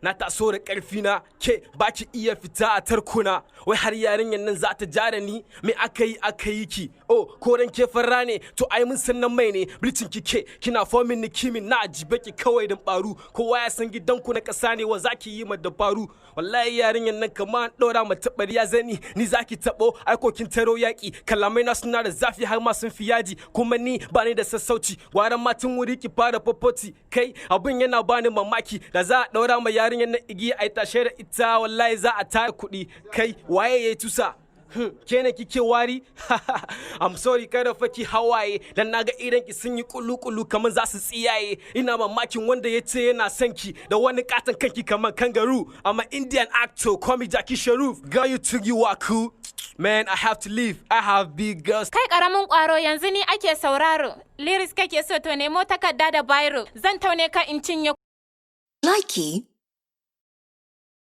na taso da ƙarfi na ke baki iya fita a tarkuna wai har yarinyar nan za ta jara ni me aka yi ki ko ran ke farra ne to ai mun san nan mai ne bleaching kike kina fomin ni kimin na ajibe ki kawai dan baru kowa ya san gidanku na ƙasa ne wa zaki yi ma dabaru wallahi yarinyar nan kamar ɗora mata ɓarya zani ni zaki taɓo aikokin taro yaƙi kalamai na suna da zafi har ma sun fi yaji kuma ni ba ni da sassauci gwaran matan wuri ki fara fofoti kai abin yana bani mamaki da za a ɗaura ma yarinyar nan igiya a tashe da ita wallahi za a tara kuɗi kai waye ya yi tusa kene kike wari I'm sorry kada faki hawaye dan naga idan ki sun yi kulu kaman za su tsiyaye ina mamakin wanda ya ce yana son ki da wani katon kanki kaman kangaroo I'm an Indian actor call me Jackie Sharuf girl you think you are cool man I have to leave I have big girls kai karamin kwaro yanzu ni ake sauraro lyrics kake so to nemo takarda da biro zan taune ka in cinye Likey